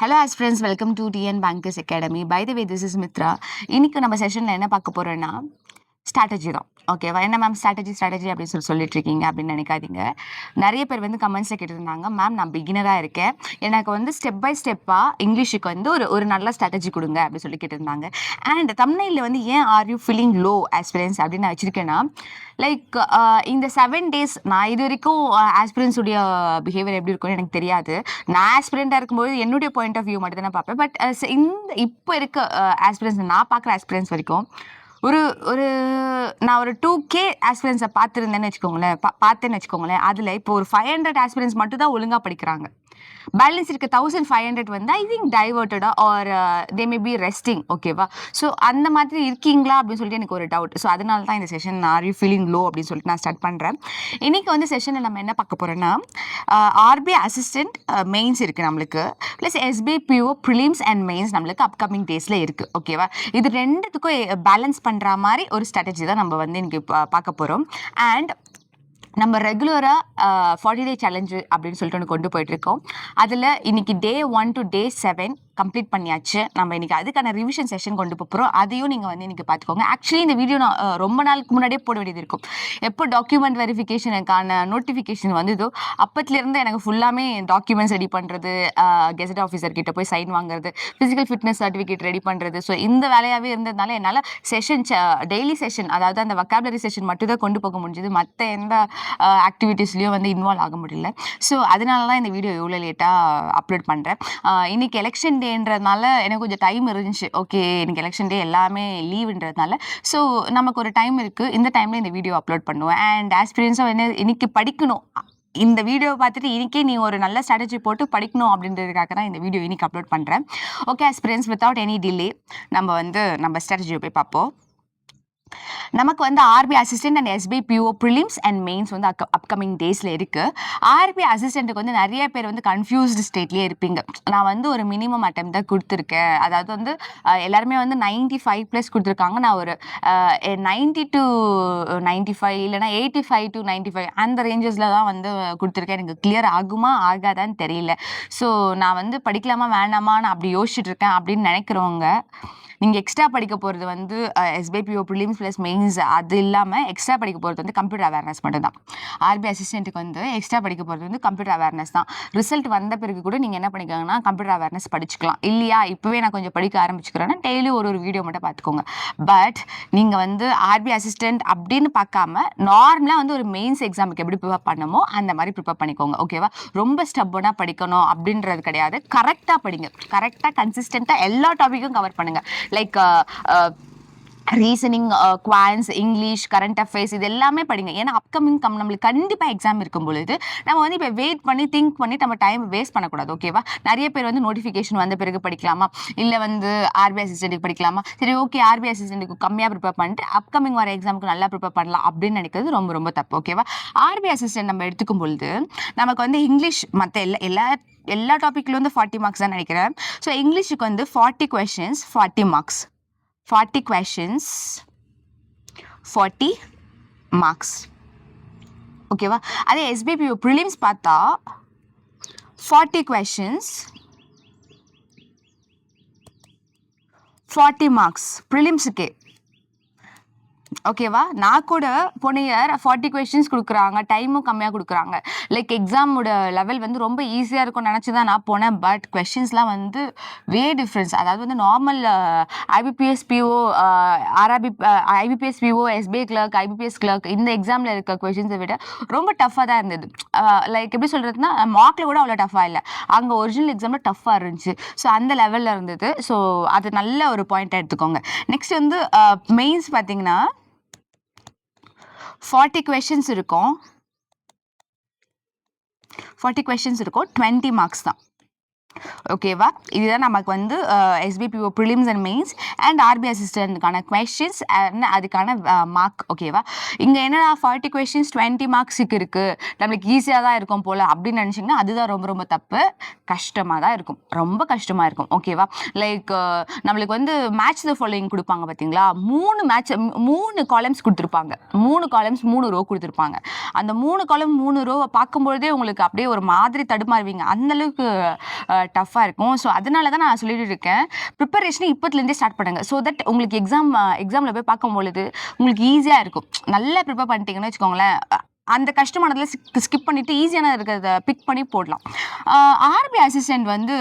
Hello aspirants, welcome to TN Bankers Academy. By the way, this is Mitra. இன்னைக்கு நம்ம செஷனில் என்ன பார்க்க போகிறோன்னா ஸ்ட்ராட்டஜி தான். ஓகேவா? என்ன மேம் ஸ்ட்ராட்டஜி அப்படின்னு சொல்லிட்டு இருக்கீங்க அப்படின்னு நினைக்காதீங்க. நிறைய பேர் வந்து கமெண்ட்ஸில் கேட்டிருந்தாங்க, மேம் நான் பிகினராக இருக்கேன், எனக்கு வந்து ஸ்டெப் பை ஸ்டெப்பாக இங்கிலீஷுக்கு வந்து ஒரு நல்ல ஸ்ட்ராட்டஜி கொடுங்க அப்படின்னு சொல்லி கேட்டிருந்தாங்க. அண்ட் தமிழ்நில வந்து ஏன் are you feeling low aspirants அப்படின்னு நான் வச்சுருக்கேன்னா, லைக் இந்த 7 days நான் இது வரைக்கும் ஆஸ்பிரன்ஸுடைய பிஹேவியர் எப்படி இருக்கும்னு எனக்கு தெரியாது. நான் ஆஸ்பிரண்ட்டாக இருக்கும்போது என்னுடைய பாயிண்ட் ஆஃப் வியூ மட்டும் தான் பார்ப்பேன். பட் இப்போ இருக்க ஆஸ்பிரன்ஸ் நான் பார்க்குற ஆஸ்பிரன்ஸ் வரைக்கும் ஒரு நான் ஒரு 2K ஆஸ்பிரன்ஸை பார்த்துருந்தேன்னு வச்சுக்கோங்களேன். அதில் இப்போ ஒரு 500 ஆஸ்பிரன்ஸ் மட்டும் தான் ஒழுங்காக படிக்கிறாங்க. பேலன்ஸ் இருக்க 1500 வந்து ஐ திங்க் டைவர்ட்டடா or they may be resting. ஓகேவா? ஸோ அந்த மாதிரி இருக்கீங்களா அப்படின்னு சொல்லிட்டு எனக்கு ஒரு டவுட். ஸோ அதனால தான் இந்த session are you feeling low அப்படின்னு சொல்லிட்டு நான் ஸ்டார்ட் பண்ணுறேன். இன்னைக்கு வந்து செஷனில் நம்ம என்ன பார்க்க போகிறோன்னா, ஆர்பி அசிஸ்டன்ட் மெயின்ஸ் இருக்குது நம்மளுக்கு, plus SBI PO prelims and mains நம்மளுக்கு அப்கமிங் டேஸில் இருக்குது. ஓகேவா? இது ரெண்டுத்துக்கும் பேலன்ஸ் பண்ணுற மாதிரி ஒரு ஸ்ட்ராட்டஜி தான் நம்ம வந்து இன்னைக்கு பார்க்க போகிறோம். அண்ட் நம்ம ரெகுலராக 40 day சேலஞ்சு அப்படின்னு சொல்லிட்டு ஒன்று கொண்டு போயிட்டுருக்கோம். அதில் இன்னைக்கு Day 1 to Day 7 கம்ப்ளீட் பண்ணியாச்சு. நம்ம இன்றைக்கி அதுக்கான ரிவிஷன் செஷன் கொண்டு போகிறோம். அதையும் நீங்கள் வந்து இன்றைக்கி பார்த்துக்கோங்க. ஆக்சுவலி இந்த வீடியோ நான் ரொம்ப நாளுக்கு முன்னாடியே போட வேண்டியது இருக்கும். எப்போ டாக்குமெண்ட் வெரிஃபிகேஷனுக்கான நோட்டிஃபிகேஷன் வந்ததோ அப்பத்துலேருந்து எனக்கு ஃபுல்லாமே டாக்குமெண்ட்ஸ் ரெடி பண்ணுறது, கெசட் ஆஃபீஸர் கிட்ட போய் சைன் வாங்குறது, ஃபிசிக்கல் ஃபிட்னஸ் சர்டிஃபிகேட் ரெடி பண்ணுறது. ஸோ இந்த வேலையாகவே இருந்ததுனால என்னால் டெய்லி செஷன், அதாவது அந்த வொக்காபுலரி செஷன் மட்டும் தான் கொண்டு போக முடிஞ்சது. மற்ற எந்த ஆக்டிவிட்டீஸ்லையும் வந்து இன்வால்வ் ஆக முடியல. ஸோ அதனால தான் இந்த வீடியோ எவ்வளோ லேட்டாக அப்லோட் பண்ணுறேன். இன்றைக்கி எலெக்ஷன் டேன்றதுனால எனக்கு கொஞ்சம் டைம் இருந்துச்சு. ஓகே, எனக்கு எலெக்ஷன் டே எல்லாமே லீவுன்றதுனால ஸோ நமக்கு ஒரு டைம் இருக்குது, இந்த டைமில் இந்த வீடியோ அப்லோட் பண்ணுவேன். அண்ட் ஆஸ்பிரியன்ஸாக என்ன இன்னைக்கு படிக்கணும், இந்த வீடியோ பார்த்துட்டு இன்றைக்கே நீ ஒரு நல்ல ஸ்ட்ராட்டஜி போட்டு படிக்கணும் அப்படின்றதுக்காக தான் இந்த வீடியோ இன்னைக்கு அப்லோட் பண்ணுறேன். Okay aspirants, without any delay நம்ம ஸ்ட்ராட்டஜியை போய் பார்ப்போம். நமக்கு வந்து RBI assistant and SBI PO prelims and mains வந்து அப்கமிங் டேஸில் இருக்குது. ஆர்பி அசிஸ்டண்ட்டுக்கு வந்து நிறைய பேர் வந்து கன்ஃபியூஸ்டு ஸ்டேட்லேயே இருப்பீங்க. நான் வந்து ஒரு மினிமம் அட்டெம்ப்ட் தான் கொடுத்துருக்கேன். அதாவது வந்து எல்லாருமே வந்து 95+ கொடுத்துருக்காங்க. நான் ஒரு 90 to 95 இல்லைனா 85 to 95 அந்த ரேஞ்சஸில் தான் வந்து கொடுத்துருக்கேன். எனக்கு கிளியர் ஆகுமா ஆகாதான்னு தெரியல. ஸோ நான் வந்து படிக்கலாமா வேணாமான்னு அப்படி யோசிச்சுட்டு இருக்கேன் அப்படின்னு நினைக்கிறவங்க, நீங்கள் எக்ஸ்ட்ரா படிக்க போகிறது வந்து SBI PO prelims plus mains, அது இல்லாமல் எக்ஸ்ட்ரா படிக்க போகிறது வந்து கம்ப்யூட்டர் அவேர்னஸ் மட்டும் தான். ஆர்பி அசிஸ்டண்ட்டுக்கு வந்து எக்ஸ்ட்ரா படிக்க போகிறது வந்து கம்ப்யூட்டர் அவேர்னஸ் தான். ரிசல்ட் வந்த பிறகு கூட நீங்கள் என்ன பண்ணிக்கோங்கன்னா கம்ப்யூட்டர் அவேர்னஸ் படிச்சுக்கலாம். இல்லையா இப்போவே நான் கொஞ்சம் படிக்க ஆரம்பிச்சுக்கிறேன்னா டெய்லி ஒரு வீடியோ மட்டும் பார்த்துக்கோங்க. பட் நீங்கள் வந்து ஆர்பி அசிஸ்டண்ட் அப்படின்னு பார்க்காம நார்மலாக வந்து ஒரு மெயின்ஸ் எக்ஸாமுக்கு எப்படி ப்ரிப்பேர் பண்ணமோ அந்த மாதிரி ப்ரிப்பேர் பண்ணிக்கோங்க. ஓகேவா? ரொம்ப ஸ்டப்பனாக படிக்கணும் அப்படின்றது கிடையாது. கரெக்டாக படிங்க, கரெக்டாக கன்சிஸ்டண்ட்டாக எல்லா டாப்பிக்கும் கவர் பண்ணுங்கள். Like reasoning, quants, English, current affairs, இது எல்லாமே படிங்க. ஏன்னா அப்கமிங் நம்மளுக்கு கண்டிப்பாக எக்ஸாம் இருக்கும் பொழுது நம்ம வந்து இப்போ வெயிட் பண்ணி திங்க் பண்ணி நம்ம டைம் வேஸ்ட் பண்ணக்கூடாது. ஓகேவா? நிறைய பேர் வந்து நோட்டிஃபிகேஷன் வந்த பிறகு படிக்கலாமா, இல்லை வந்து ஆர்பி அசிஸ்டண்ட்டுக்கு படிக்கலாமா, சரி ஓகே ஆர்பி அசிஸ்டண்ட்டுக்கு கம்மியாக ப்ரிப்பேர் பண்ணிட்டு அப்கமிங் வர எக்ஸாமுக்கு நல்லா ப்ரிப்பேர் பண்ணலாம் அப்படின்னு நினைக்கிறது ரொம்ப ரொம்ப தப்பு. ஓகேவா? ஆர்பி அசிஸ்டன்ட் நம்ம எடுத்துக்கும் பொழுது நமக்கு வந்து இங்கிலீஷ் மற்ற எல்லா டாப்பிக்லையும் வந்து 40 மார்க்ஸ் தான் நினைக்கிறேன். ஸோ இங்கிலீஷுக்கு வந்து 40 questions 40 மார்க்ஸ், 40 questions 40 மார்க்ஸ். ஓகேவா? அதே SBI PO ப்ரிலிம்ஸ் பார்த்தா 40 questions 40 மார்க்ஸ் ப்ரிலிம்ஸுக்கே. ஓகேவா? நான் கூட போன இயர் 40 questions கொடுக்குறாங்க, டைமும் கம்மியாக கொடுக்குறாங்க. லைக் எக்ஸாமோட லெவல் வந்து ரொம்ப ஈஸியாக இருக்கும்னு நினச்சி தான் நான் போனேன். பட் கொஷின்ஸ்லாம் வந்து டிஃப்ரென்ஸ். அதாவது வந்து normal IBPS PO, IBPS PO, SBI clerk, IBPS clerk இந்த எக்ஸாமில் இருக்க கொஷின்ஸை விட ரொம்ப டஃப்பாக தான் இருந்தது. லைக் எப்படி சொல்கிறதுனா மார்க்கில் கூட அவ்வளோ டஃப்பாக இல்லை, அங்கே ஒரிஜினல் எக்ஸாமில் டஃப்பாக இருந்துச்சு. ஸோ அந்த லெவலில் இருந்தது. ஸோ அது நல்ல ஒரு பாயிண்ட்டாக எடுத்துக்கோங்க. நெக்ஸ்ட் வந்து மெயின்ஸ் பார்த்தீங்கன்னா 40 questions இருக்கும், 20 மார்க்ஸ் தான். ஓகேவா? இதுதான் நமக்கு வந்து SBI PO prelims and mains and RB அசிஸ்டன்ட்கான கொஷின்ஸ் அண்ட் அதுக்கான மார்க். ஓகேவா? இங்கே என்னடா 40 questions 20 மார்க்ஸுக்கு இருக்குது, நம்மளுக்கு ஈஸியாக தான் இருக்கும் போல் அப்படின்னு நினச்சிங்கன்னா அதுதான் ரொம்ப ரொம்ப தப்பு. கஷ்டமாக தான் இருக்கும், ரொம்ப கஷ்டமாக இருக்கும். ஓகேவா? லைக் நம்மளுக்கு வந்து மேட்ச் த ஃபாலோயிங் கொடுப்பாங்க பார்த்தீங்களா, 3 காலம்ஸ் கொடுத்துருப்பாங்க, 3 காலம்ஸ் 3 ரோ கொடுத்துருப்பாங்க. அந்த 3 காலம் 3 ரோவை பார்க்கும்பொழுதே உங்களுக்கு அப்படியே ஒரு மாதிரி தடுமாறுவீங்க. அந்தளவுக்கு டஃப்பாக இருக்கும். ஸோ அதனால தான் நான் சொல்லிட்டு இருக்கேன், ப்ரிப்பரேஷனை இப்போத்துலேருந்தே ஸ்டார்ட் பண்ணுங்கள். ஸோ தட் உங்களுக்கு எக்ஸாமில் போய் பார்க்கும்பொழுது உங்களுக்கு ஈஸியாக இருக்கும். நல்லா ப்ரிப்பேர் பண்ணிட்டீங்கன்னு வச்சுக்கோங்களேன், அந்த கஷ்டமானதில் ஸ்கிப் பண்ணிவிட்டு ஈஸியான இருக்கிறத பிக் பண்ணி போடலாம். ஆர்பி அசிஸ்டன்ட் வந்து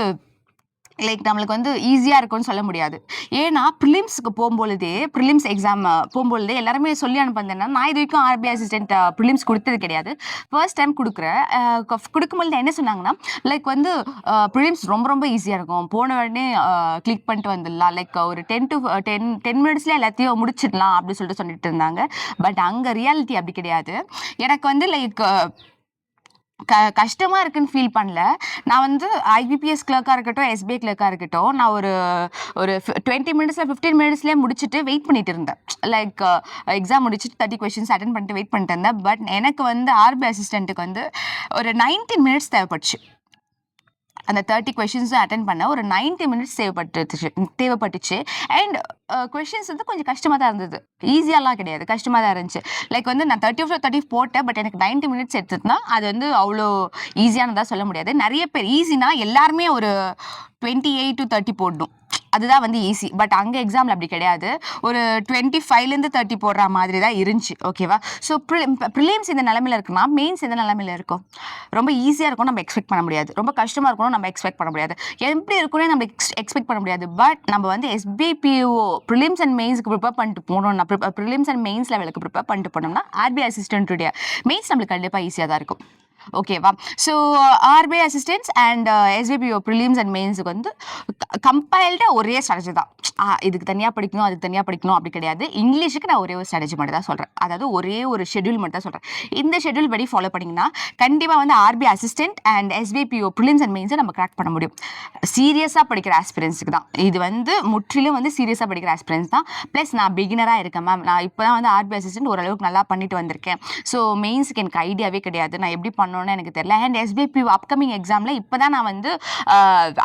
லைக் நம்மளுக்கு வந்து ஈஸியாக இருக்கும்னு சொல்ல முடியாது. ஏன்னா ப்ரிலிம்ஸுக்கு போகும்பொழுதே, ப்ரிலிம்ஸ் எக்ஸாம் போகும்பொழுதே எல்லாருமே சொல்லி அனுப்புனதுன்னா, நான் இது வரைக்கும் ஆர்பி அசிஸ்டன்ட் ப்ரிலிம்ஸ் கொடுத்தது கிடையாது. ஃபர்ஸ்ட் டைம் கொடுக்குறேன். கொடுக்கும்பொழுது என்ன சொன்னாங்கன்னா, லைக் வந்து ப்ரிலிம்ஸ் ரொம்ப ரொம்ப ஈஸியாக இருக்கும், போன உடனே கிளிக் பண்ணிட்டு வந்துடலாம், லைக் ஒரு 10 மினிட்ஸ்லேயே எல்லாத்தையும் முடிச்சிடலாம் அப்படின்னு சொல்லிட்டு இருந்தாங்க. பட் அங்கே ரியாலிட்டி அப்படி கிடையாது. எனக்கு வந்து லைக் கஷ்டமாக இருக்குன்னு ஃபீல் பண்ணல. நான் வந்து ஐபிபிஎஸ் கிளர்க்காக இருக்கட்டும், எஸ்பிஐ கிளர்க்காக இருக்கட்டும், நான் ஒரு 20 மினிட்ஸில் 15 மினிட்ஸ்லேயே முடிச்சுட்டு வெயிட் பண்ணிட்டு இருந்தேன். லைக் எக்ஸாம் முடிச்சுட்டு 30 கொஷின்ஸ் அட்டன் பண்ணிட்டு வெயிட் பண்ணிட்டு இருந்தேன். பட் எனக்கு வந்து ஆர்பி அசிஸ்டண்ட்டுக்கு வந்து ஒரு 90 மினிட்ஸ் தேவைப்பட்டுச்சு. அந்த 30 கொஷின்ஸும் அட்டன் பண்ண ஒரு 90 மினிட்ஸ் தேவைப்பட்டுச்சு. அண்ட் கொஷின்ஸ் வந்து கொஞ்சம் கஷ்டமாக தான் இருந்தது, ஈஸியாலாம் கிடையாது, கஷ்டமாக தான் இருந்துச்சு. லைக் வந்து நான் 30 போட்டேன், பட் எனக்கு 90 மினிட்ஸ் எடுத்ததுன்னா அது வந்து அவ்வளோ ஈஸியானதாக சொல்ல முடியாது. நிறைய பேர் ஈஸினா எல்லாருமே ஒரு 28 to 30 போடணும், அதுதான் வந்து ஈஸி. பட் அங்கே எக்ஸாமில் அப்படி கிடையாது, ஒரு 25லேருந்து 30 போடுற மாதிரி தான் இருந்துச்சு. ஓகேவா? ஸோ ப்ரிலிம்ஸ் இந்த நிலமையில் இருக்குன்னா மெயின்ஸ் எந்த நிலமையில் இருக்கும்? ரொம்ப ஈஸியாக இருக்கும் நம்ம எக்ஸ்பெக்ட் பண்ண முடியாது, ரொம்ப கஷ்டமாக இருக்கணும் நம்ம எக்ஸ்பெக்ட் பண்ண முடியாது, எப்படி இருக்குன்னு நம்ம எக்ஸ்பெக்ட் பண்ண முடியாது. பட் நம்ம வந்து SBPO ப்ரிலிம்ஸ் அண்ட் மெயின்ஸ்க்கு ப்ரிப்பேர் பண்ணிட்டு போனோம்னா, ப்ரிலிம்ஸ் அண்ட் மெயின்ஸ் லெவலுக்கு ப்ரிப்பேர் பண்ணிட்டு போனோம்னா ஆர்பி அசிஸ்டன்ட்டுடைய மெயின்ஸ் நம்மளுக்கு கண்டிப்பாக ஈஸியாக தான் இருக்கும். ஓகேவா? So RBI assistants and SBPO prelims and மெயின்ஸுக்கு வந்து கம்பைல்டாக ஒரே ஸ்ட்ராட்டஜி தான். இதுக்கு தனியாக படிக்கணும், அதுக்கு தனியாக படிக்கணும் அப்படி கிடையாது. இங்கிலீஷுக்கு நான் ஒரே ஒரு ஸ்ட்ராட்டஜி மட்டும் தான் சொல்கிறேன், அதாவது ஒரே ஒரு ஷெட்யூல் மட்டும் தான் சொல்கிறேன். இந்த ஷெட்யூல் படி ஃபாலோ பண்ணிங்கன்னா கண்டிப்பாக வந்து RBI assistant and SBPO prelims and மெயின்ஸை நம்ம கிராக் பண்ண முடியும். சீரியஸாக படிக்கிற ஆஸ்பிரன்ஸுக்கு தான் இது வந்து முற்றிலும் வந்து சீரியஸாக படிக்கிற ஆஸ்பிரன்ஸ் தான். ப்ளஸ் நான் பிகினராக இருக்கேன் மேம், நான் இப்போ தான் வந்து ஆர்பிஐ அசிஸ்டன்ட் ஓரளவுக்கு நல்லா பண்ணிட்டு வந்திருக்கேன். ஸோ மெயின்ஸுக்கு எனக்கு ஐடியாவே கிடையாது, நான் எப்படி பண்ணணும்னு எனக்கு தெரியல. அண்ட் SBPO அப்கமிங் எக்ஸாமில் இப்போ தான் நான் வந்து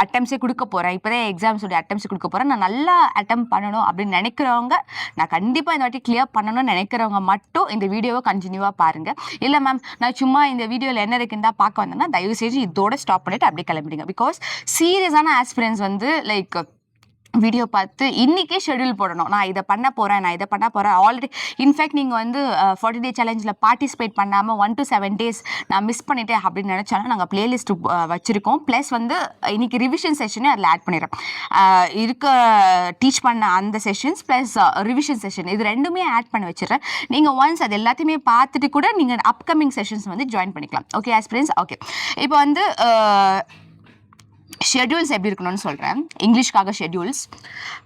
அட்டம்ஸே கொடுக்க போகிறேன், இப்போ தான் எக்ஸாம்ஸோடைய அட்டம்ஸ் கொடுக்க போகிறேன். நான் நல்லா அட்டம் பண்ணணும் அப்படின்னு நினைக்கிறவங்க, நான் கண்டிப்பாக இந்த வாட்டி கிளியர் பண்ணணும்னு நினைக்கிறவங்க மட்டும் இந்த வீடியோவை கண்டினியூவாக பாருங்கள். இல்லை மேம் நான் சும்மா இந்த வீடியோவில் என்ன இருக்குன்னு தான் பார்க்க வந்தேன்னா தயவு செஞ்சு இதோட ஸ்டாப் பண்ணிவிட்டு அப்படியே கிளம்பிடுங்க. பிகாஸ் சீரியஸான ஆஸ்பிரன்ஸ் வந்து லைக் வீடியோ பார்த்து இன்றைக்கே ஷெட்யூல் போடணும், நான் இதை பண்ண போகிறேன் ஆல்ரெடி. இன்ஃபேக்ட் நீங்கள் வந்து 40 டே சேலஞ்சில் பார்ட்டிசிபேட் பண்ணாமல் 1 to 7 days நான் மிஸ் பண்ணிட்டேன் அப்படின்னு நினச்சாலும் நாங்கள் பிளேலிஸ்ட் வச்சுருக்கோம். ப்ளஸ் வந்து இன்றைக்கி ரிவிஷன் செஷனே அதில் ஆட் பண்ணிடுறேன். டீச் பண்ண அந்த செஷன்ஸ் ப்ளஸ் ரிவிஷன் செஷன் இது ரெண்டுமே ஆட் பண்ணி வச்சிடுறேன். நீங்கள் ஒன்ஸ் அது எல்லாத்தையுமே பார்த்துட்டு கூட நீங்கள் அப்கமிங் செஷன்ஸ் வந்து ஜாயின் பண்ணிக்கலாம். Okay aspirants? ஓகே, இப்போ வந்து ஷெட்யூல்ஸ் எப்படி இருக்கணும்னு சொல்கிறேன். இங்கிலீஷ்க்காக ஷெட்யூல்ஸ்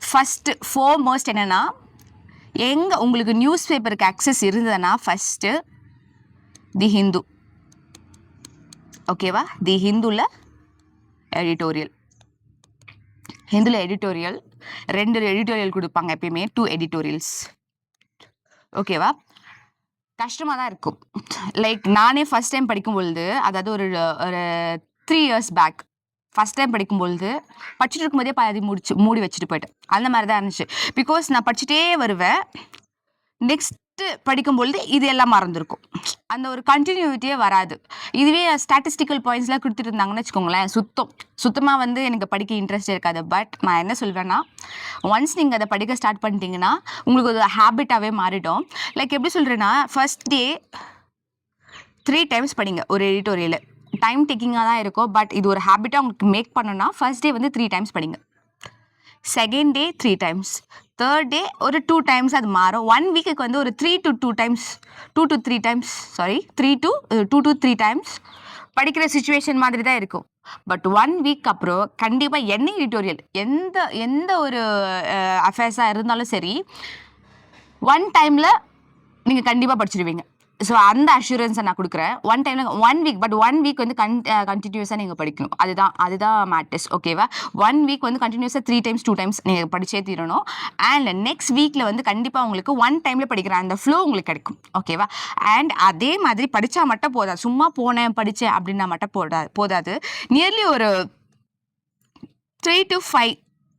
ஃபஸ்ட்டு ஃபோர்மோஸ்ட் என்னென்னா, எங்கே உங்களுக்கு நியூஸ் பேப்பருக்கு அக்சஸ் இருந்ததுன்னா ஃபஸ்ட்டு தி ஹிந்து. ஓகேவா? தி ஹிந்துவில் எடிட்டோரியல், ஹிந்துவில் எடிட்டோரியல் 2 எடிட்டோரியல் கொடுப்பாங்க எப்பயுமே, 2 எடிட்டோரியல்ஸ். ஓகேவா? கஷ்டமாக தான் இருக்கும். லைக் நானே ஃபஸ்ட் டைம் படிக்கும்பொழுது, அதாவது ஒரு 3 years பேக் ஃபஸ்ட் டைம் படிக்கும்பொழுது படிச்சுட்டு இருக்கும்போதே பாதி மூடி வச்சுட்டு போயிட்டேன். அந்த மாதிரி தான் இருந்துச்சு. பிகாஸ் நான் படிச்சுட்டே வருவேன், நெக்ஸ்ட்டு படிக்கும்பொழுது இது எல்லாம் மறந்துருக்கும், அந்த ஒரு கண்டினியூட்டியே வராது. இதுவே ஸ்டாட்டிஸ்டிக்கல் பாயிண்ட்ஸ்லாம் கொடுத்துட்டு இருந்தாங்கன்னு வச்சுக்கோங்களேன், சுத்தமாக வந்து எனக்கு படிக்க இன்ட்ரெஸ்ட் இருக்காது. பட் நான் என்ன சொல்கிறேன்னா, ஒன்ஸ் நீங்கள் அதை படிக்க ஸ்டார்ட் பண்ணிட்டீங்கன்னா உங்களுக்கு ஒரு ஹேபிட்டாகவே மாறிடும். லைக் எப்படி சொல்கிறேன்னா, ஃபஸ்ட் டே 3 times படிங்க ஒரு எடிட்டோரியல். டைம் டேக்கிங்காக தான் இருக்கும், பட் இது ஒரு ஹேபிட்டாக உங்களுக்கு மேக் பண்ணணும்னா ஃபர்ஸ்ட் டே வந்து 3 times படிங்க, second day 3 times, third day ஒரு 2 times. அது மாறும். 1 வீக்குக்கு வந்து ஒரு 3 to 2 times 2 to 3 times படிக்கிற சுச்சுவேஷன் மாதிரி தான் இருக்கும். பட் 1 வீக் அப்புறம் கண்டிப்பாக என்ன எடிட்டோரியல் எந்த ஒரு அஃபேர்ஸாக இருந்தாலும் சரி 1 timeல நீங்கள் கண்டிப்பாக படிச்சிடுவீங்க. ஸோ அந்த அஷூரன்ஸை நான் கொடுக்குறேன். 1 time 1 week, பட் 1 week வந்து கண்டினியூஸாக நீங்கள் படிக்கணும். அதுதான் மேட்டர்ஸ். ஓகேவா? 1 week வந்து கண்டினியூஸாக 3 times 2 times நீங்கள் படிச்சே தீரணும். அண்ட் நெக்ஸ்ட் வீக்கில் வந்து கண்டிப்பாக உங்களுக்கு 1 timeல படிக்கிற அந்த ஃப்ளோ உங்களுக்கு கிடைக்கும். ஓகேவா? அண்ட் அதே மாதிரி படித்தா மட்டும் போதாது, சும்மா போனேன் படித்தேன் அப்படின்னா மட்டும் போதாது. நியர்லி ஒரு 3 to 5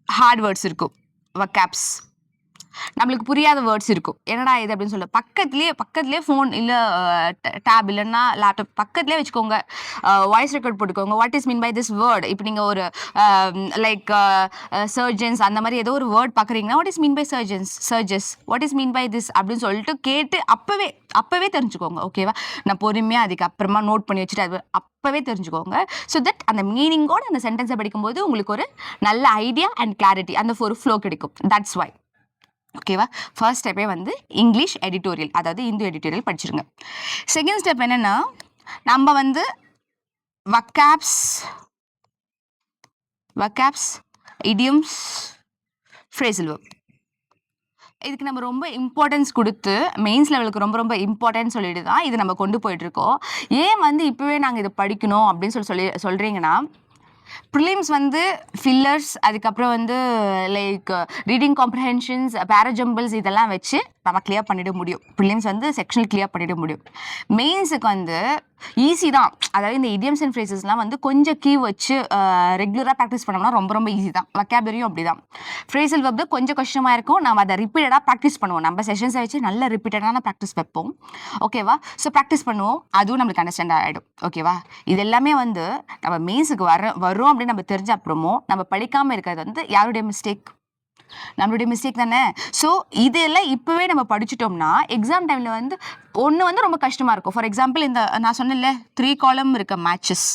ஹார்ட் வேர்ட்ஸ் இருக்கும், வக்காப்ஸ். நம்மளுக்கு புரியாத வேர்ட்ஸ் இருக்கும். என்னடா இது அப்படின்னு சொல்ல பக்கத்துலேயே ஃபோன் இல்லை டேப் இல்லைன்னா லேப்டாப் பக்கத்துலேயே வச்சுக்கோங்க. வாய்ஸ் ரெக்கார்ட் போட்டுக்கோங்க. What is mean by this word? இப்போ நீங்கள் ஒரு லைக் சர்ஜன்ஸ் அந்த மாதிரி ஏதோ ஒரு வேர்ட் பார்க்குறீங்கன்னா what is mean by surges what is mean by this அப்படின்னு சொல்லிட்டு கேட்டு அப்போவே தெரிஞ்சுக்கோங்க. ஓகேவா? நான் பொறுமையாக அதுக்கப்புறமா நோட் பண்ணி வச்சுட்டு அது அப்போவே தெரிஞ்சுக்கோங்க. ஸோ தட் அந்த மீனிங்கோட அந்த சென்டென்ஸை படிக்கும்போது உங்களுக்கு ஒரு நல்ல ஐடியா அண்ட் கிளாரிட்டி அந்த ஒரு ஃப்ளோ கிடைக்கும். That's why. ஓகேவா? ஃபர்ஸ்ட் ஸ்டெப்பே வந்து இங்கிலீஷ் எடிட்டோரியல், அதாவது இந்து எடிட்டோரியல் படிச்சிருங்க. செகண்ட் ஸ்டெப் என்னென்னா, நம்ம வந்து வக்காப்ஸ் idioms phrasal verb இதுக்கு நம்ம ரொம்ப இம்பார்ட்டன்ஸ் கொடுத்து மெயின்ஸ் லெவலுக்கு ரொம்ப இம்பார்ட்டன்ஸ் சொல்லிட்டு தான் இது நம்ம கொண்டு போயிட்டுருக்கோம். ஏன் வந்து இப்போவே நாங்கள் இதை படிக்கணும் அப்படின்னு சொல்கிறீங்கன்னா, ப்ரிலிம்ஸ் வந்து ஃபில்லர்ஸ், அதுக்கப்புறம் வந்து லைக் ரீடிங் காம்ப்ரஹென்ஷன்ஸ், பேராஜம்பிள்ஸ் இதெல்லாம் வச்சு நம்ம கிளியர் பண்ணிட முடியும். ப்ரிலிம்ஸ் வந்து செக்ஷனல் கிளியர் பண்ணிட முடியும். மெயின்ஸுக்கு வந்து ஈஸி தான். அதாவது இந்த இடியம்ஸ் அண்ட் ஃப்ரேசஸ்லாம் வந்து கொஞ்சம் கீ வச்சு ரெகுலராக ப்ராக்டிஸ் பண்ணோம்னா ரொம்ப ஈஸி தான். வொக்காபுலரியும் அப்படி தான். ஃப்ரேசல் வெர்ப் கொஞ்சம் கஷ்டமாக இருக்கும். நம்ம அதை ரிப்பீட்டடாக ப்ராக்டிஸ் பண்ணுவோம். நம்ம செஷன்ஸை வச்சு நல்ல ரிப்பீட்டடான ப்ராக்டிஸ் வைப்போம். ஓகேவா? ஸோ ப்ராக்டிஸ் பண்ணுவோம். அதுவும் நம்மளுக்கு அண்டர்ஸ்டாண்ட் ஆகிடும். ஓகேவா? இது எல்லாமே வந்து நம்ம மெயின்ஸுக்கு வரும் அப்படின்னு நம்ம தெரிஞ்ச அப்புறமோ நம்ம படிக்காமல் இருக்கிறது வந்து யாருடைய மிஸ்டேக்? நம்மளுடைய மிஸ்டேக் தானே. ஸோ இதெல்லாம் இப்போவே நம்ம படிச்சுட்டோம்னா எக்ஸாம் டைமில் வந்து ஒன்று வந்து ரொம்ப கஷ்டமாக இருக்கும். ஃபார் எக்ஸாம்பிள் இந்த நான் சொன்னேன்ல 3 காலம் இருக்க மேட்சஸ்,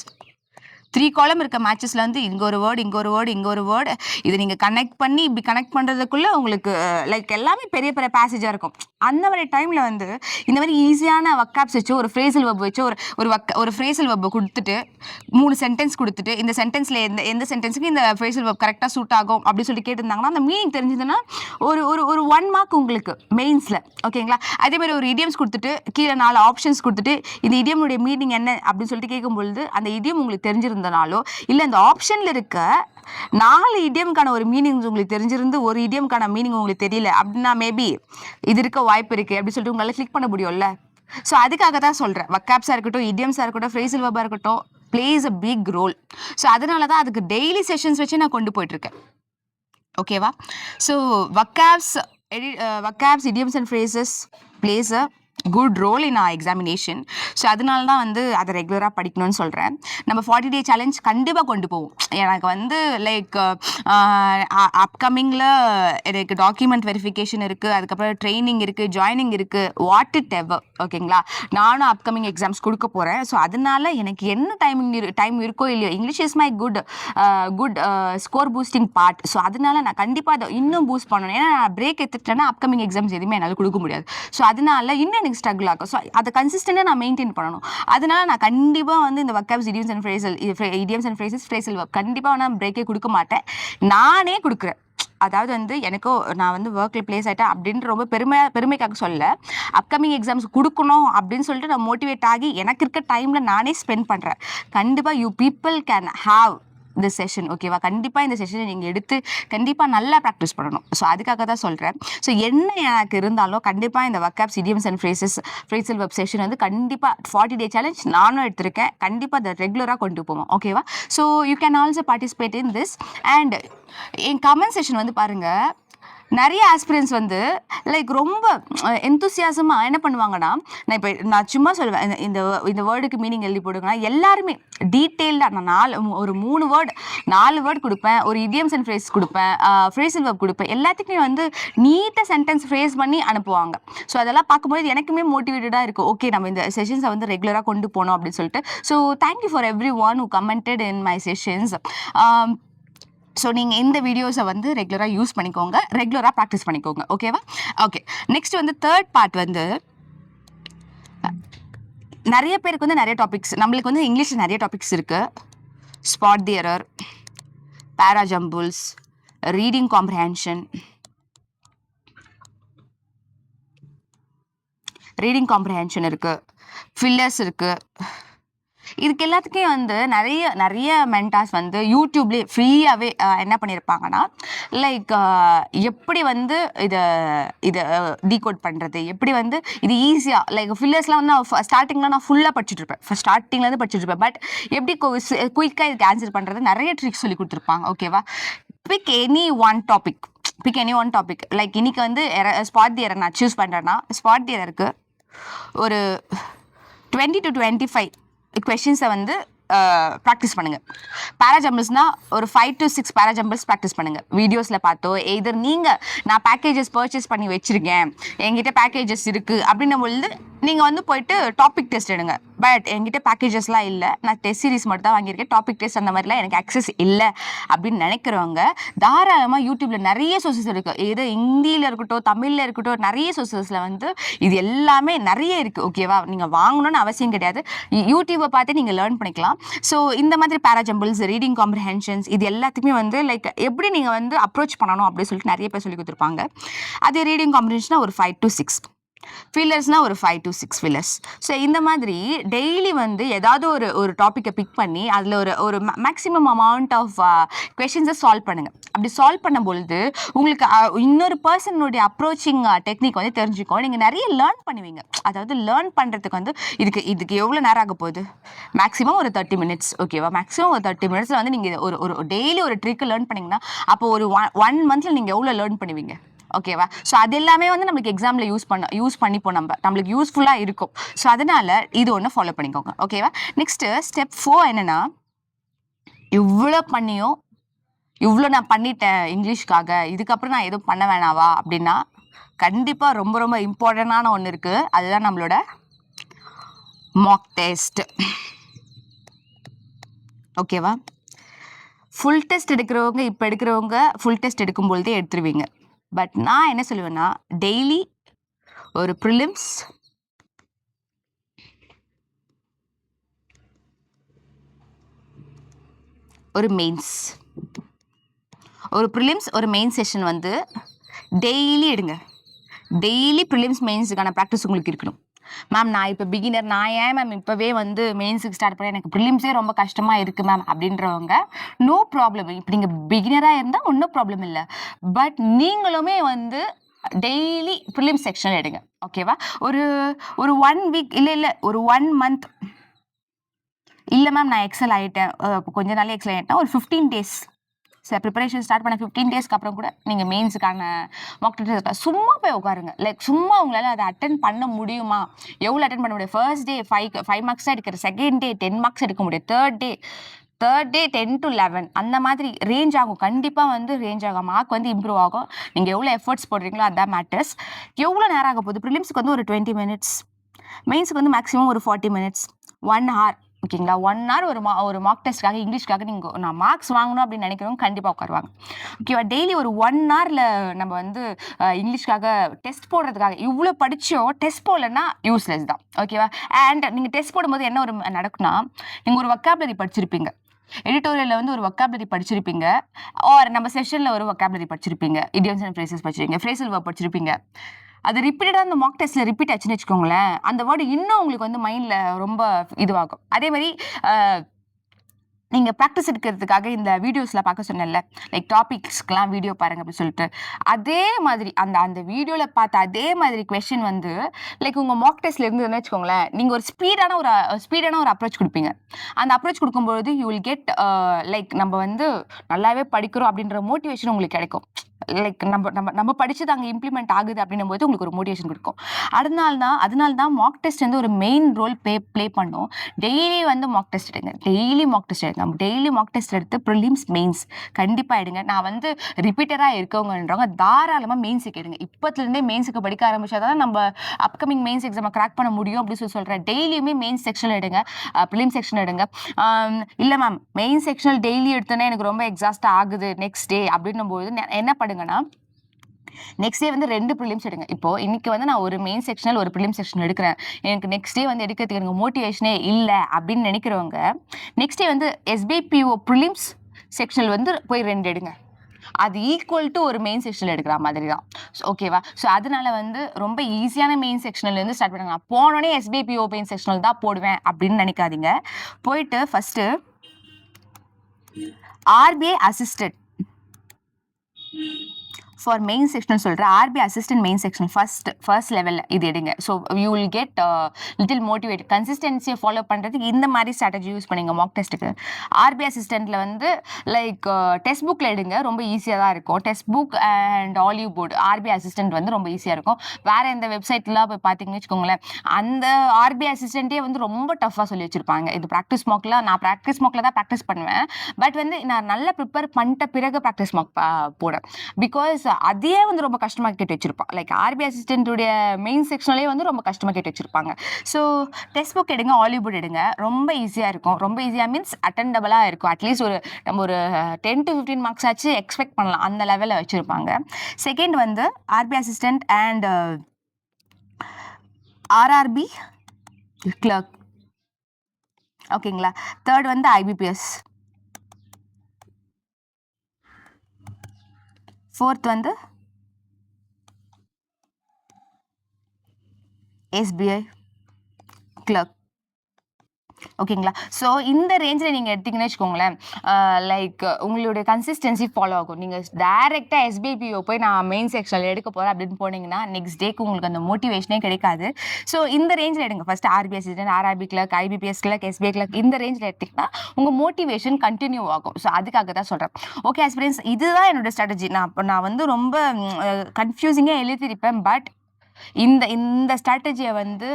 3 காலம் இருக்க மேட்சஸில் வந்து இங்கே ஒரு வேர்டு இதை நீங்கள் கனெக்ட் பண்ணி இப்படி கனெக்ட் பண்ணுறதுக்குள்ளே உங்களுக்கு லைக் எல்லாமே பெரிய பேசேஜாக இருக்கும். அந்த மாதிரி டைமில் வந்து இந்த மாதிரி ஈஸியான வக்காப்ஸ் வச்சு ஒரு ஃப்ரேசல் வெர்ப் வச்சு ஒரு ஃப்ரேசல் வெர்பை கொடுத்துட்டு 3 சென்டென்ஸ் கொடுத்துட்டு இந்த சென்டென்ஸில் எந்த சென்டென்ஸுக்கு இந்த ஃப்ரேசல் வெர்ப் கரெக்டாக சூட் ஆகும் அப்படி சொல்லி கேட்டிருந்தாங்கன்னா அந்த மீனிங் தெரிஞ்சதுன்னா ஒரு 1 மார்க் உங்களுக்கு மெயின்ஸில். ஓகேங்களா? அதேமாதிரி ஒரு இடியம்ஸ் கொடுத்துட்டு கீழே 4 ஆப்ஷன்ஸ் கொடுத்துட்டு இந்த இடியமுடைய மீனிங் என்ன அப்படின்னு சொல்லிட்டு கேட்கும்பொழுது அந்த இடியம் உங்களுக்கு தெரிஞ்சிருந்தனாலோ இல்லை அந்த ஆப்ஷனில் இருக்க 4 இடியமுக்கான ஒரு மீனிங் உங்களுக்கு தெரிஞ்சிருந்து ஒரு இடியமுக்கான மீனிங் உங்களுக்கு தெரியல அப்படின்னா மேபி இது இருக்க வாய்ப்பு இருக்குது அப்படி சொல்லிட்டு உங்களால் கிளிக் பண்ண முடியும்ல. ஸோ அதுக்காக தான் சொல்கிறேன். வக்காப்ஸாக இருக்கட்டும், இடியம்ஸாக இருக்கட்டும், ஃப்ரேசல் வெர்பாக இருக்கட்டும், plays a big role. So அதனால தான் அதுக்கு டெய்லி செஷன்ஸ் வச்சு நான் கொண்டு போயிட்டுருக்கேன். ஓகேவா? So vocabs, idioms and phrases plays a good role in our examination. So அதனால தான் வந்து அதை ரெகுலராக படிக்கணும்னு சொல்கிறேன். நம்ம 40 day சேலஞ்ச் கண்டிப்பாக கொண்டு போவோம். எனக்கு வந்து லைக் அப்கமிங்கில் எனக்கு டாக்குமெண்ட் வெரிஃபிகேஷன் இருக்குது, அதுக்கப்புறம் ட்ரைனிங் இருக்குது, ஜாயினிங் இருக்குது, வாட் இட் எவர். ஓகேங்களா? நானும் அப்கமிங் எக்ஸாம்ஸ் கொடுக்க போகிறேன். ஸோ அதனால எனக்கு என்ன டைம் இருக்கோ இல்லையோ, English is my good score boosting part. So அதனால நான் கண்டிப்பாக அதை இன்னும் பூஸ்ட் பண்ணணும். ஏன்னா நான் பிரேக் எடுத்துட்டேன்னா அப்கமிங் எக்ஸாம்ஸ் எதுவுமே என்னால் கொடுக்க முடியாது. ஸோ அதனால இன்னும் எனக்கு ஸ்ட்ரகிள் ஆகும். ஸோ அதை கன்சிஸ்டண்டாக நான் மெயின்டைன் பண்ணணும். அதனால நான் கண்டிப்பாக வந்து இந்த வக்காப்ஸ், idioms and phrases, phrasal verb கண்டிப்பாக நான் பிரேக்கே கொடுக்க மாட்டேன். நானே கொடுக்குறேன். அதாவது வந்து எனக்கோ நான் வந்து ஒர்க்கில் பிளேஸ் ஆகிட்டேன் அப்படின்ட்டு ரொம்ப பெருமைக்காக சொல்ல, அப்கமிங் எக்ஸாம்ஸ் கொடுக்கணும் அப்படின்னு சொல்லிட்டு நான் மோட்டிவேட் ஆகி எனக்கு இருக்க டைமில் நானே ஸ்பெண்ட் பண்ணுறேன். கண்டிப்பாக யூ பீப்புள் கேன் ஹாவ் இந்த செஷன். ஓகேவா? கண்டிப்பாக இந்த செஷனை நீங்கள் எடுத்து கண்டிப்பாக நல்லா ப்ராக்டிஸ் பண்ணணும். ஸோ அதுக்காக தான் சொல்கிறேன். ஸோ என்ன எனக்கு இருந்தாலும் கண்டிப்பாக இந்த வக்காப்ஸ், idioms and phrases, phrasal verb session வந்து கண்டிப்பாக 40 day சேலஞ்ச் நானும் எடுத்திருக்கேன். கண்டிப்பாக அதை ரெகுலராக கொண்டு போவோம். ஓகேவா? So you can also participate in this. And N comment session வந்து பாருங்கள், நிறைய ஆஸ்பிரன்ஸ் வந்து லைக் ரொம்ப எந்தூசியாசமாக என்ன பண்ணுவாங்கன்னா, நான் சும்மா சொல்லுவேன் இந்த வேர்டுக்கு மீனிங் எழுதி போடுங்கன்னா எல்லாருமே டீட்டெயில்டாக நான் 3 வேர்டு 4 வேர்டு கொடுப்பேன், ஒரு idioms and phrases கொடுப்பேன், phrasal verb கொடுப்பேன். எல்லாத்துக்குமே வந்து நீட்டாக சென்டென்ஸ் ஃப்ரேஸ் பண்ணி அனுப்புவாங்க. ஸோ அதெல்லாம் பார்க்கும்போது எனக்குமே மோட்டிவேட்டடாக இருக்கும். ஓகே, நம்ம இந்த செஷன்ஸை வந்து ரெகுலராக கொண்டு போனோம் அப்படின்னு சொல்லிட்டு. So thank you for every one who commented in my sessions. So நீங்கள் இந்த வீடியோஸை வந்து ரெகுலராக யூஸ் பண்ணிக்கோங்க, ரெகுலராக ப்ராக்டிஸ் பண்ணிக்கோங்க. ஓகேவா? ஓகே, நெக்ஸ்ட் வந்து தேர்ட் பார்ட் வந்து நிறைய பேருக்கு வந்து நிறைய டாபிக்ஸ், நம்மளுக்கு வந்து இங்கிலீஷில் நிறைய டாபிக்ஸ் இருக்குது. Spot the error, parajumbles, reading comprehension இருக்குது, ஃபில்லர்ஸ் இருக்குது. இதுக்கு எல்லாத்துக்கும் வந்து நிறைய மென்டாஸ் வந்து யூடியூப்லேயே ஃப்ரீயாகவே என்ன பண்ணியிருப்பாங்கன்னா, லைக் எப்படி வந்து இதை டீகோட் பண்ணுறது, எப்படி வந்து இது ஈஸியாக லைக் ஃபில்லர்ஸ்லாம் வந்து நான் ஸ்டார்டிங்கில் நான் ஃபுல்லாக படிச்சுட்ருப்பேன், ஸ்டார்டிங்லேருந்து படிச்சுட்ருப்பேன். பட் எப்படி குயிக்காக இதுக்கு ஆன்சர் பண்ணுறது நிறைய ட்ரிக்ஸ் சொல்லி கொடுத்துருப்பாங்க. ஓகேவா? Big any one topic, big any one topic. Like இன்னைக்கு வந்து ஸ்பாட் தி எரர் நான் சூஸ் பண்ணுறேன்னா ஸ்பாட் தி எரருக்கு ஒரு 20 to 25 கொஷின்ஸை வந்து ப்ராக்டிஸ் பண்ணுங்க. பேராஜம்பிள்ஸ்னா ஒரு 5 to 6 பேராஜம்பிள்ஸ் ப்ராக்டிஸ் பண்ணுங்க வீடியோஸில் பார்த்தோ. எதர் நீங்கள் நான் பேக்கேஜஸ் பர்ச்சேஸ் பண்ணி வச்சிருக்கேன், என்கிட்ட பேக்கேஜஸ் இருக்கு அப்படின்னும் பொழுது நீங்கள் வந்து போயிட்டு டாபிக் டெஸ்ட் எடுங்க. பட் என்கிட்ட பேக்கேஜஸ்லாம் இல்லை, நான் டெஸ்ட் சீரிஸ் மட்டும் தான் வாங்கியிருக்கேன், டாபிக் டெஸ்ட் அந்த மாதிரிலாம் எனக்கு அக்சஸ் இல்லை அப்படின்னு நினைக்கிறவங்க தாராளமாக யூடியூப்பில் நிறைய சோர்சஸ் இருக்குது. ஏதோ ஹிந்தியில் இருக்கட்டும் தமிழில் இருக்கட்டும் நிறைய சோர்சஸில் வந்து இது எல்லாமே நிறைய இருக்குது. ஓகேவா, நீங்கள் வாங்கணும்னு அவசியம் கிடையாது, யூடியூப்பை பார்த்து நீங்கள் லேர்ன் பண்ணிக்கலாம். ஸோ இந்த மாதிரி பேராஜம்பிள்ஸ், ரீடிங் காம்ப்ரிஹென்ஷன்ஸ் இது எல்லாத்துக்குமே வந்து லைக் எப்படி நீங்கள் வந்து அப்ரோச் பண்ணணும் அப்படின்னு சொல்லிட்டு நிறைய பேர் சொல்லி கொடுத்துருப்பாங்க. அது ரீடிங் காம்ப்ரிஹென்ஷனா ஒரு 5 to 6 ஃபில்லர்ஸ்னா ஒரு 5 to 6 ஃபில்லர்ஸ். ஸோ இந்த மாதிரி டெய்லி வந்து ஏதாவது ஒரு டாப்பிக்கை பிக் பண்ணி அதில் ஒரு மேக்ஸிமம் அமௌண்ட் ஆஃப் கொஷின்ஸை சால்வ் பண்ணுங்கள். அப்படி சால்வ் பண்ணும்பொழுது உங்களுக்கு இன்னொரு பர்சனுடைய அப்ரோச்சிங் டெக்னிக் வந்து தெரிஞ்சுக்கோ, நீங்கள் நிறைய லேர்ன் பண்ணுவீங்க. அதாவது லேர்ன் பண்ணுறதுக்கு வந்து இதுக்கு எவ்வளோ நேரம் ஆக போகுது, மேக்ஸிமம் ஒரு 30 minutes. ஓகேவா, மேக்ஸிமம் ஒரு 30 minutes வந்து நீங்கள் ஒரு டெய்லி ஒரு ட்ரிக்கு லேர்ன் பண்ணிங்கன்னா அப்போ ஒரு 1 monthல நீங்கள் எவ்வளோ லேர்ன் பண்ணுவீங்க. ஓகேவா, ஸோ அது எல்லாமே வந்து நம்மளுக்கு எக்ஸாமில் யூஸ் பண்ணிப்போம், நம்மளுக்கு யூஸ்ஃபுல்லாக இருக்கும். ஸோ அதனால் இது ஒன்று ஃபாலோ பண்ணிக்கோங்க. ஓகேவா, நெக்ஸ்ட்டு ஸ்டெப் 4 என்னென்னா, இவ்வளோ பண்ணியும் இவ்வளோ நான் பண்ணிட்டேன் இங்கிலீஷ்க்காக, இதுக்கப்புறம் நான் எதுவும் பண்ண வேணாவா அப்படின்னா கண்டிப்பாக ரொம்ப ரொம்ப இம்பார்ட்டண்டான ஒன்று இருக்குது. அதுதான் நம்மளோட மாக் டெஸ்ட். ஓகேவா, ஃபுல் டெஸ்ட் எடுக்கிறவங்க இப்போ எடுக்கிறவங்க ஃபுல் டெஸ்ட் எடுக்கும்பொழுதே எடுத்துருவீங்க. பட் நான் என்ன சொல்லுவேன்னா, டெய்லி ஒரு ப்ரிலிம்ஸ், ஒரு மெயின்ஸ், ஒரு ப்ரிலிம்ஸ் ஒரு மெயின் செஷன் வந்து டெய்லி எடுங்க. டெய்லி ப்ரிலிம்ஸ் மெயின்ஸுக்கான ப்ராக்டிஸ் உங்களுக்கு இருக்கணும். மேம் நான் இப்போ பிகினர், நான் ஏன் மேம் இப்போவே வந்து மெயின்ஸுக்கு ஸ்டார்ட் பண்ணேன், எனக்கு ப்ரிலிம்ஸே ரொம்ப கஷ்டமாக இருக்குது மேம் அப்படின்றவங்க நோ ப்ராப்ளம். இப்போ நீங்கள் பிகினராக இருந்தால் ஒன்றும் ப்ராப்ளம் இல்லை. பட் நீங்களுமே வந்து டெய்லி ப்ரிலிம்ஸ் செக்ஷன் எடுங்க. ஓகேவா, ஒரு 1 week இல்லை ஒரு 1 month இல்லை மேம் நான் எக்ஸல் ஆகிட்டேன், கொஞ்ச நாள் எக்ஸல் ஆகிட்டேன், ஒரு 15 days சார் ப்ரிப்பரேஷன் ஸ்டார்ட் பண்ண 15 daysக்கு அப்புறம் கூட நீங்கள் மெயின்ஸுக்கான மாக் டெஸ்ட் சும்மா போய் உட்காருங்க. லைக் சும்மா உங்களால் அதை அட்டன் பண்ண முடியுமா, எவ்வளோ அட்டன் பண்ண முடியும். ஃபர்ஸ்ட் டே 5 marks தான் எடுக்கிற, செகண்ட் டே 10 marks எடுக்க முடியும், தேர்ட் டே 10 to 11 அந்த மாதிரி ரேஞ்ச் ஆகும். கண்டிப்பாக வந்து ரேஞ்ச் ஆகும், மார்க் வந்து இம்ப்ரூவ் ஆகும். நீங்கள் எவ்வளோ எஃபர்ட்ஸ் போடுறீங்களோ அதான் மேட்டர்ஸ். எவ்வளோ நேரம் ஆக போகுது, ப்ரிலிம்ஸுக்கு வந்து ஒரு 20 minutes, மெயின்ஸுக்கு வந்து மேக்ஸிமம் ஒரு 40 minutes, 1 hour. ஓகேங்களா, 1 hour ஒரு மார்க் டெஸ்ட்காக இங்கிலீஷ்க்காக நீங்கள் நான் மார்க்ஸ் வாங்கணும் அப்படின்னு நினைக்கிறவங்க கண்டிப்பாக உட்காருவாங்க. ஓகேவா, டெய்லி ஒரு 1 hourல நம்ம வந்து இங்கிலீஷ்க்காக டெஸ்ட் போடுறதுக்காக இவ்வளோ படித்தோம், டெஸ்ட் போடலன்னா யூஸ்லெஸ் தான். ஓகேவா, அண்ட் நீங்கள் டெஸ்ட் போடும்போது என்ன ஒரு நடக்குன்னா, நீங்கள் ஒரு வொக்காபுலரி படிச்சிருப்பீங்க, எடிட்டோரியலில் வந்து ஒரு வொக்காபுலரி படிச்சிருப்பீங்க, ஆர் நம்ம செஷனில் ஒரு வொக்காபுலரி படிச்சிருப்பீங்க, இடியம்ஸ் அண்ட் ஃப்ரேசஸ் படிச்சிருப்பீங்க, ஃப்ரேசல் வேர்ப் படிச்சிருப்பீங்க. அது ரிப்பீட்டடாக அந்த மாக் டெஸ்ட்டில் ரிப்பீட் ஆச்சுன்னு வச்சுக்கோங்களேன், அந்த வேர்டு இன்னும் உங்களுக்கு வந்து மைண்டில் ரொம்ப இதுவாகும். அதே மாதிரி நீங்கள் ப்ராக்டிஸ் எடுக்கிறதுக்காக இந்த வீடியோஸில் பார்க்க சொன்னேன்ல, லைக் டாபிக்ஸ்க்கெலாம் வீடியோ பாருங்கள் அப்படின்னு சொல்லிட்டு, அதே மாதிரி அந்த வீடியோவில் பார்த்த அதே மாதிரி கொஷின் வந்து லைக் உங்கள் மாக் டெஸ்ட்டில் இருந்ததுன்னு வச்சுக்கோங்களேன், நீங்கள் ஒரு ஸ்பீடான ஒரு அப்ரோச் கொடுப்பீங்க. அந்த அப்ரோச் கொடுக்கும்பொழுது யூ வில் கெட் லைக் நம்ம வந்து நல்லாவே படிக்கிறோம் அப்படின்ற மோட்டிவேஷன் உங்களுக்கு கிடைக்கும். லைக் நம்ம படிச்சது அங்கே இம்ப்ளிமெண்ட் ஆகுது அப்படின்னும் போது உங்களுக்கு ஒரு மோட்டிவேஷன் கொடுக்கும். அதனால தான் மாக் டெஸ்ட் வந்து ஒரு மெயின் ரோல் ப்ளே பண்ணும். டெய்லி வந்து மாக் டெஸ்ட் எடுங்க, டெய்லி மாக் டெஸ்ட் எடுத்து ப்ரிலிம்ஸ் மெயின்ஸ் கண்டிப்பாக எடுங்க. நான் வந்து ரிப்பீட்டராக இருக்கவங்கன்றவங்க தாராளமாக மெயின்ஸுக்கு எடுங்க. இப்போத்துலேருந்தே மெயின்ஸுக்கு படிக்க ஆரம்பிச்சா தான் நம்ம அப்கமிங் மெயின்ஸ் எக்ஸாமை கிராக் பண்ண முடியும் அப்படின்னு சொல்கிறேன். டெய்லியுமே மெயின்ஸ் செக்ஷன் எடுங்க, ப்ரிலிம்ஸ் செக்ஷன் எடுங்க. இல்லை மேம் மெயின் செக்ஷனல் டெய்லி எடுத்தோன்னே எனக்கு ரொம்ப எக்ஸாஸ்ட் ஆகுது நெக்ஸ்ட் டே அப்படின்னும் போது என்ன பண்ணுங்கன்னா, நெக்ஸ்ட் டே வந்து 2 ப்ரிலிம்ஸ் எடுங்க. இப்போ இன்னைக்கு வந்து நான் ஒரு மெயின் செக்ஷனல் ஒரு ப்ரிலிம் செக்ஷன் எடுக்கிறேன், எனக்கு நெக்ஸ்ட் டே வந்து எடுக்கிறதுக்கு எனக்கு மோட்டிவேஷனே இல்லை அப்படின்னு நினைக்கிறவங்க நெக்ஸ்ட் டே வந்து SBPO ப்ரிலிம்ஸ் செக்ஷனல் வந்து போய் 2 எடுங்க. அது ஈக்குவல் டு ஒரு மெயின் செக்ஷனில் எடுக்கிற மாதிரி தான். ஓகேவா, ஸோ அதனால வந்து ரொம்ப ஈஸியான மெயின் செக்ஷன்லேருந்து ஸ்டார்ட் பண்ணுங்க. நான் போனோடனே SBPO மெயின் செக்ஷனல் தான் போடுவேன் அப்படின்னு நினைக்காதீங்க. போயிட்டு first RBI assisted for main section சொல்கிறேன், RB assistant main section first லெவலில் இது எடுங்க. So you will get little motivate. கன்சிஸ்டன்சியை ஃபாலோ பண்ணுறதுக்கு இந்த மாதிரி ஸ்ட்ராட்டஜி யூஸ் பண்ணிங்க மாக் டெஸ்ட்டுக்கு. ஆர்பி அசிஸ்டண்ட்டில் வந்து லைக் டெக்ஸ்ட் புக்கில் எடுங்க, ரொம்ப ஈஸியாக தான் இருக்கும். Textbook and Oliveboard RB assistant வந்து ரொம்ப ஈஸியாக இருக்கும். வேறு எந்த வெப்சைட்லாம் போய் பார்த்தீங்கன்னு வச்சுக்கோங்களேன், அந்த ஆர்பி அசிஸ்டண்ட்டே வந்து ரொம்ப டஃப்பாக சொல்லி வச்சுருப்பாங்க. இது ப்ராக்டிஸ் மார்க்கில் நான் ப்ராக்டிஸ் மார்க்கில் தான் ப்ராக்டிஸ் பண்ணுவேன். பட் வந்து நான் நல்லா ப்ரிப்பேர் பண்ணிட்ட பிறகு ப்ராக்டிஸ் மார்க் போடுறேன். பிகாஸ் அதே வந்து ரொம்ப கஷ்டமாக கேட்டு வச்சிருப்பான். லைக் ஆர்பி அசிஸ்டன்ட்டுடைய மெயின் செக்ஷன்லேயே வந்து ரொம்ப கஷ்டமாக கேட்டு வச்சிருப்பாங்க. ஸோ டெக்ஸ்ட் புக் எடுங்க, ஆலிவ் போர்டு எடுங்க, ரொம்ப ஈஸியாக இருக்கும். ரொம்ப ஈஸியாக மீன்ஸ் அட்டெண்டபிளாக இருக்கும். அட்லீஸ்ட் நம்ம ஒரு 10 to 15 மார்க்ஸ் ஆச்சு எக்ஸ்பெக்ட் பண்ணலாம், அந்த லெவலில் வச்சுருப்பாங்க. செகண்ட் வந்து RBI assistant and RRB clerk. ஓகேங்களா. தேர்ட் வந்து ஐபிபிஎஸ். ஃபோர்த் வந்து எஸ்பிஐ கிளர்க். ஓகேங்களா. ஸோ இந்த ரேஞ்சில் நீங்கள் எடுத்திங்கன்னு வச்சுக்கோங்களேன், லைக் உங்களுடைய கன்சிஸ்டன்சி ஃபாலோ ஆகும். நீங்கள் டேரெக்டாக எஸ்பிஐபிஓ போய் நான் மெயின் செக்ஷனில் எடுக்க போகிறேன் அப்படின்னு போனீங்கன்னா நெக்ஸ்ட் டேக்கு உங்களுக்கு அந்த மோட்டிவேஷனே கிடைக்காது. ஸோ இந்த ரேஞ்சில் எடுங்க. First RBI assistant, RRB clerk, IBPS clerk, SBI clerk, இந்த ரேஞ்சில் எடுத்திங்கன்னா உங்கள் மோட்டிவேஷன் கண்டினியூ ஆகும். ஸோ அதுக்காக தான் சொல்கிறேன். ஓகே ஆஸ்பிரன்ஸ், இதுதான் என்னோட ஸ்ட்ராட்டஜி. நான் வந்து ரொம்ப கன்ஃபியூசிங்காக எழுதிருப்பேன். பட் இந்த ஸ்ட்ராட்டஜியை வந்து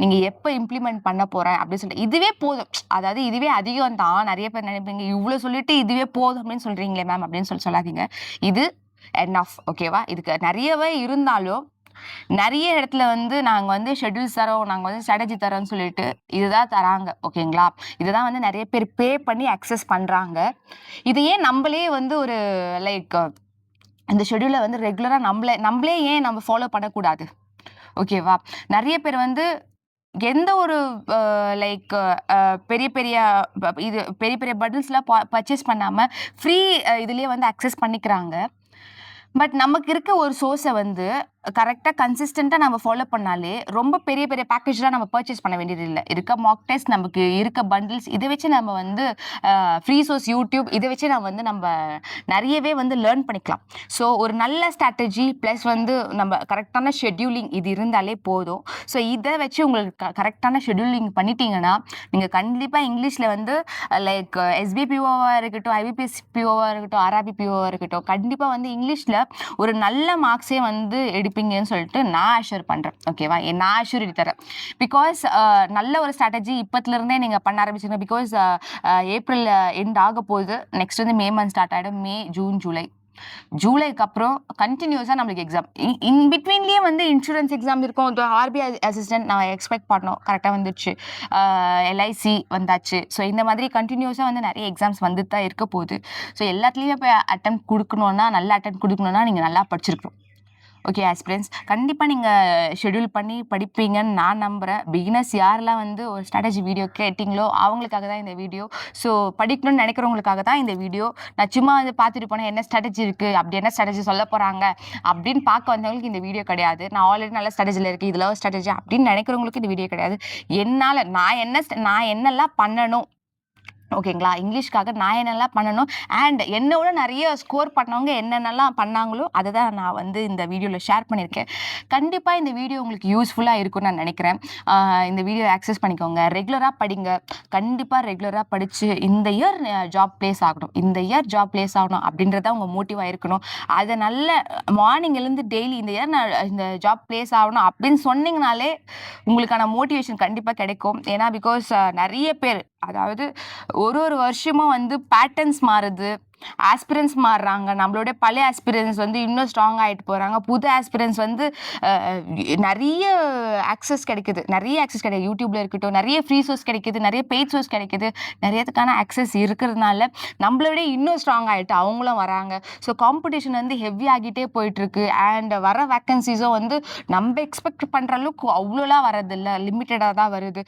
நீங்கள் எப்போ இம்ப்ளிமெண்ட் பண்ண போகிறேன் அப்படின்னு சொல்லிட்டு இதுவே போதும். அதாவது இதுவே அதிகம் தான். நிறைய பேர் நினைப்பீங்க இவ்வளோ சொல்லிட்டு இதுவே போதும் அப்படின்னு சொல்கிறீங்களே மேம் அப்படின்னு சொல்லாதீங்க. இது என்ஃப். ஓகேவா. இதுக்கு நிறையவே இருந்தாலும் நிறைய இடத்துல வந்து நாங்கள் வந்து ஷெட்யூல்ஸ் தரோம், நாங்கள் வந்து ஸ்ட்ராட்டஜி தரோம்னு சொல்லிட்டு இதுதான் தராங்க. ஓகேங்களா. இதுதான் வந்து நிறைய பேர் பே பண்ணி அக்சஸ் பண்ணுறாங்க. இதையே நம்மளே வந்து ஒரு லைக் இந்த ஷெட்யூலை வந்து ரெகுலராக நம்மளே ஏன் நம்ம ஃபாலோ பண்ணக்கூடாது? ஓகேவா. நிறைய பேர் வந்து எந்த ஒரு லைக் பெரிய பெரிய பண்டில்ஸ்லாம் பர்ச்சேஸ் பண்ணாமல் ஃப்ரீ இதுலேயே வந்து அக்சஸ் பண்ணிக்கிறாங்க. பட் நமக்கு இருக்க ஒரு சோர்ஸை வந்து கரெக்டாக கன்சிஸ்டண்ட்டாக நம்ம ஃபாலோ பண்ணாலே ரொம்ப பெரிய பேக்கேஜ்லாம் நம்ம பர்ச்சேஸ் பண்ண வேண்டியது இல்லை. இருக்க மாக் டெஸ்ட், நமக்கு இருக்க பண்டில்ஸ், இதை வச்சு நம்ம வந்து ஃப்ரீ சோர்ஸ் யூடியூப், இதை வச்சு நம்ம நிறையவே வந்து லேர்ன் பண்ணிக்கலாம். ஸோ ஒரு நல்ல ஸ்ட்ராட்டஜி ப்ளஸ் வந்து நம்ம கரெக்டான ஷெட்யூலிங் இது இருந்தாலே போதும். ஸோ இதை வச்சு உங்களுக்கு கரெக்டான ஷெட்யூலிங் பண்ணிட்டீங்கன்னா நீங்கள் கண்டிப்பாக இங்கிலீஷில் வந்து லைக் எஸ்பிபிஓவாக இருக்கட்டும், ஐபிபிஎஸ் பிஓவாக இருக்கட்டும், ஆர்ஆர்பி பிஓவாக இருக்கட்டும், கண்டிப்பாக வந்து இங்கிலீஷில் ஒரு நல்ல மார்க்ஸே வந்து எடுப்பீங்கன்னு சொல்லிட்டு நான் அஷ்யூர் பண்ணுறேன். ஓகேவா. நான் அஷ்யூரிட்டி தரேன். பிகாஸ் நல்ல ஒரு ஸ்ட்ராட்டஜி இப்போத்துலேருந்தே நீங்கள் பண்ண ஆரம்பிச்சிங்க. பிகாஸ் ஏப்ரல் எண்ட் ஆக போகுது. நெக்ஸ்ட் வந்து மே மந்த் ஸ்டார்ட் ஆகிடும். மே, ஜூன், ஜூலைக்கு அப்புறம் கண்டினியூஸாக நம்மளுக்கு எக்ஸாம். இன் பிட்வீன்லேயே வந்து இன்சூரன்ஸ் எக்ஸாம் இருக்கும். ஆர்பி அசிஸ்டன்ட் நான் எக்ஸ்பெக்ட் பண்ணோம், கரெக்டாக வந்துடுச்சு. எல்ஐசி வந்தாச்சு. ஸோ இந்த மாதிரி கண்டினியூஸாக வந்து நிறைய எக்ஸாம்ஸ் வந்துட்டு தான் இருக்க போகுது. ஸோ எல்லாத்துலேயுமே போய் அட்டெம்ப்ட் கொடுக்கணுன்னா, நல்லா அட்டெம்ப்ட் கொடுக்கணுன்னா நீங்கள் நல்லா படிச்சிருக்கணும். ஓகே ஆஸ்பிரன்ஸ், கண்டிப்பாக நீங்கள் ஷெட்யூல் பண்ணி படிப்பீங்கன்னு நான் நம்புகிறேன். பிகினர்ஸ் யாரெல்லாம் வந்து ஒரு ஸ்ட்ராட்டஜி வீடியோ கேட்டிங்களோ அவங்களுக்காக தான் இந்த வீடியோ. ஸோ படிக்கணும்னு நினைக்கிறவங்களுக்காக தான் இந்த வீடியோ. நான் சும்மா வந்து பார்த்துட்டு போனேன் என்ன ஸ்ட்ராட்டஜி இருக்குது, அப்படி என்ன ஸ்ட்ராட்டஜி சொல்ல போகிறாங்க அப்படின்னு பார்க்க வந்தவங்களுக்கு இந்த வீடியோ கிடையாது. நான் ஆல்ரெடி நல்ல ஸ்ட்ராட்டஜியில் இருக்குது, இதில் ஒரு ஸ்ட்ராட்டஜி அப்படின்னு நினைக்கிறவங்களுக்கு இந்த வீடியோ கிடையாது. என்னால் நான் என்னெல்லாம் பண்ணணும், ஓகேங்களா, இங்கிலீஷ்க்காக நான் என்னெல்லாம் பண்ணணும், அண்ட் என்னோட நிறைய ஸ்கோர் பண்ணவங்க என்னென்னலாம் பண்ணாங்களோ அதை தான் நான் வந்து இந்த வீடியோவில் ஷேர் பண்ணியிருக்கேன். கண்டிப்பாக இந்த வீடியோ உங்களுக்கு யூஸ்ஃபுல்லாக இருக்கும்னு நான் நினைக்கிறேன். இந்த வீடியோ ஆக்சஸ் பண்ணிக்கோங்க, ரெகுலராக படிங்க. கண்டிப்பாக ரெகுலராக படித்து இந்த இயர் ஜாப் ப்ளேஸ் ஆகணும் அப்படின்றத உங்கள் மோட்டிவாக இருக்கணும். அதை நல்ல மார்னிங் எழுந்து டெய்லி இந்த இயர் நான் இந்த ஜாப் ப்ளேஸ் ஆகணும் அப்படின்னு சொன்னீங்கனாலே உங்களுக்கான மோட்டிவேஷன் கண்டிப்பாக கிடைக்கும். ஏன்னா பிகாஸ் நிறைய பேர், அதாவது ஒரு வருஷமும் வந்து பேட்டர்ன்ஸ் மாறுது, ஆஸ்பிரன்ஸ் மாறுறாங்க. நம்மளோட பழைய ஆஸ்பிரன்ஸ் வந்து இன்னும் ஸ்ட்ராங் ஆகிட்டு போகிறாங்க. புது ஆஸ்பிரன்ஸ் வந்து நிறைய ஆக்சஸ் கிடைக்குது. யூடியூப்ல இருக்கட்டும், நிறைய ஃப்ரீ சோர்ஸ் கிடைக்குது, நிறைய பெய்ட் சோர்ஸ் கிடைக்குது. நிறையத்துக்கான ஆக்சஸ் இருக்கிறதுனால நம்மளோட இன்னும் ஸ்ட்ராங் ஆகிட்டு அவங்களும் வராங்க. ஸோ காம்படிஷன் வந்து ஹெவி ஆகிட்டே போயிட்டுருக்கு. அண்ட் வர வேக்கன்சிஸும் வந்து நம்ம எக்ஸ்பெக்ட் பண்ணுற அளவுக்கு அவ்வளோலாம் வரதில்லை, லிமிட்டடாக தான் வருது.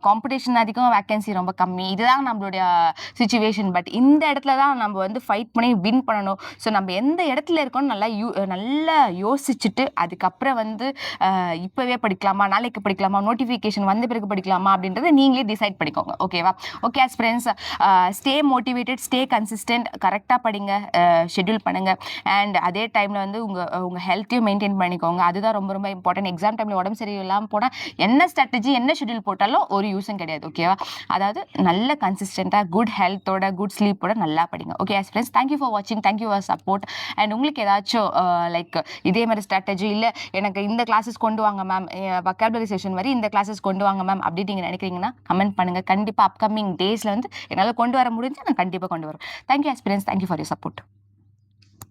காம்படிஷன் அதிகம், வேக்கன்சி ரொம்ப கம்மி. இதுதான் நம்மளுடைய சுச்சுவேஷன். பட் இந்த இடத்துல தான் நம்ம வந்து ஃபைட் பண்ணி வின் பண்ணணும். ஸோ நம்ம எந்த இடத்துல இருக்கோம்னு நல்லா யோசிச்சுட்டு அதுக்கப்புறம் வந்து இப்போவே படிக்கலாமா, நாளைக்கு படிக்கலாமா, நோட்டிஃபிகேஷன் வந்த பிறகு படிக்கலாமா அப்படின்றத நீங்களே டிசைட் பண்ணிக்கோங்க. ஓகேவா? Okay friends, stay motivated, stay consistent, கரெக்டாக படிங்க, ஷெட்யூல் பண்ணுங்க. அண்ட் அதே டைமில் வந்து உங்கள் ஹெல்த்தையும் மெயின்டைன் பண்ணிக்கோங்க. அதுதான் ரொம்ப ரொம்ப இம்பார்ட்டன்ட். எக்ஸாம் டைமில் உடம்பு சரியில்லாமல் போனால் என்ன ஸ்ட்ராட்டஜி என்ன ஷெட்யூல் போட்டாலும் ஒரு யூஸும் கிடையாது. ஓகேவா? அதாவது நல்ல கன்சிஸ்டண்ட்டாக குட் ஹெல்த்தோட குட் ஸ்லீப்போட நல்லா படிங்க. ஓகே ஃப்ரெண்ட்ஸ், தேங்க்யூ ஃபார் வாட்சிங், தேங்க்யூ ஃபார் சப்போர்ட். அண்ட் உங்களுக்கு ஏதாச்சும் லைக் இதே மாதிரி ஸ்ட்ராட்டஜி இல்லை எனக்கு இந்த கிளாஸஸ் கொண்டு வாங்க மேம், வொக்காபுலரி செஷன் மாதிரி இந்த கிளாஸஸ் கொண்டு வாங்க மேம் அப்படின்னு நீங்கள் நினைக்கிறீங்கன்னா கமெண்ட் பண்ணுங்கள். கண்டிப்பாக அப்கமிங் டேஸில் வந்து என்னால் கொண்டு வர முடிஞ்சு நான் கண்டிப்பாக கொண்டு வரேன். Thank you friends, thank you for your support.